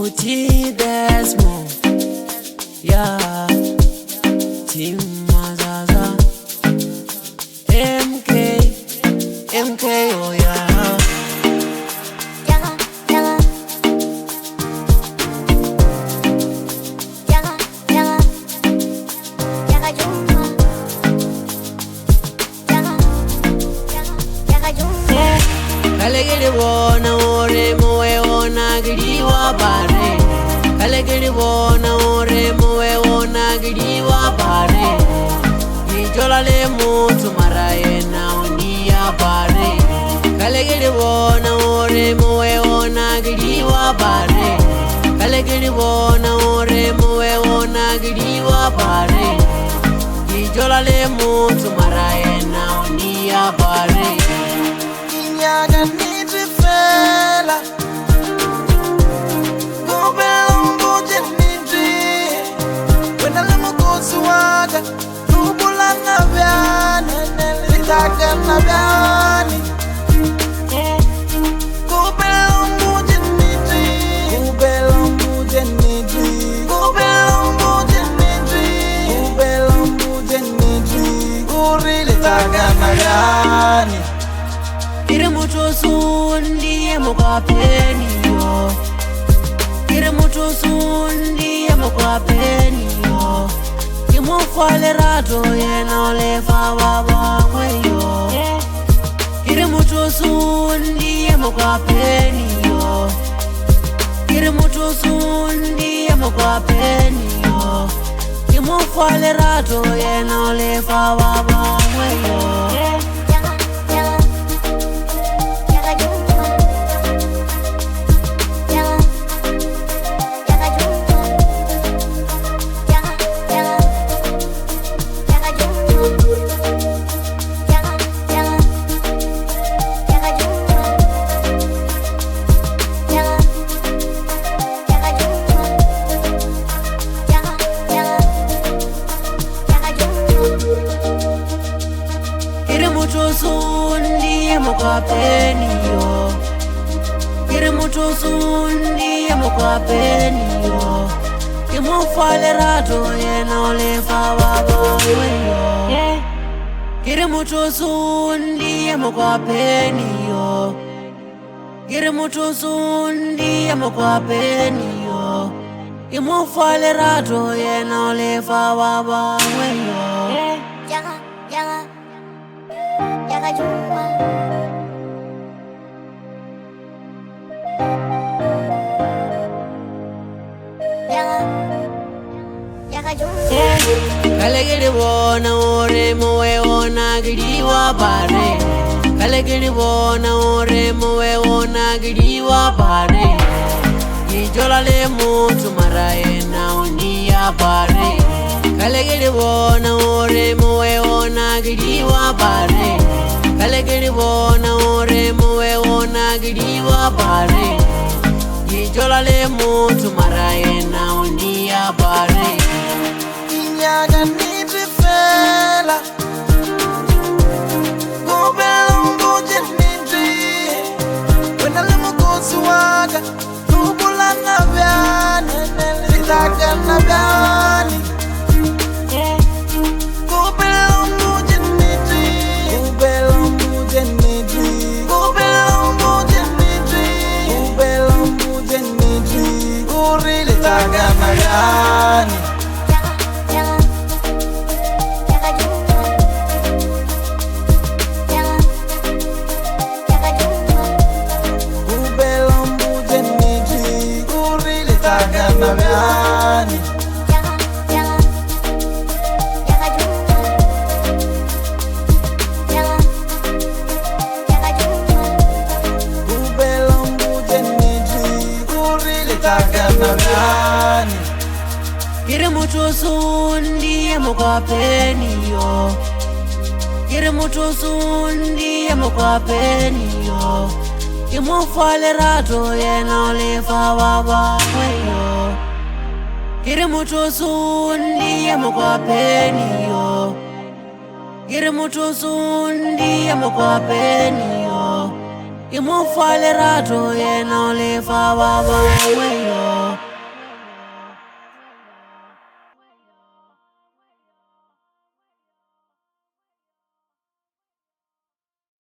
Uti there's more, yeah. Team Mazaza, MK, oh yeah. Kalegiri bona ore moe ona giriwa bare. Kalegiri bona ore moe ona giriwa bare. Ijola le mutu maraye na unia bare. Kalegiri bona ore moe ona giriwa bare. Kalegiri bona ore moe ona giriwa bare. Ijola le mutu maraye na unia bare. Nyaga nijifela Gobelongo jenidri Wena lemo kosuwaga Rubula na vyani Litaga na vyani Gobelongo jenidri Gobelongo jenidri Gobelongo jenidri Gobelongo jenidri Guri litaga na vyani Kire mucho sundi mokwa peni yo. Kire mucho sundi mokwa peni yo. Kimu fale rato ye na ole fa baba yo. Kire mucho sundi mokwa peni yo. Kire mucho sundi mokwa peni yo. Kimu fale rato ye na ole fa baba yo. Kire mucho sundi mokwa peni yo. Kire mucho sundi mokwa peni yo. Kimu fale rato ye na ole fa baba yo. Kire mucho sundi mokwa peni yo. Kire mucho sundi mokwa peni yo. Kimu fale rato ye na ole fa baba yo. Jaga jumpa. Jaga jumpa. Kalegiri bona ore moe ona giriwa bare. Kalegiri bona ore moe ona giriwa bare. Ijola le mutu maraye na unia bare. Kalegiri bona ore moe ona giriwa bare. Kalegiri bona ore moe ona giriwa bare. Ijola le mutu maraye na unia bare. Nyaga nijifela Gobelongo jenidri Wena lemo kosuwaga Rubula na vyani Litaga na vyani Gobelongo jenidri Gobelongo jenidri Gobelongo jenidri Gobelongo jenidri Guri litaga na vyani na vyani Ubelongu jenidri Guri litaga na vyani Kire mucho sundi mokwa peni yo. Kire mucho sundi mokwa peni yo. Kimu fale rato ye na ole fa baba yo. Kire mucho sundi mokwa peni yo. Kire mucho sundi mokwa peni yo. Kimu fale rato ye na ole fa baba yo.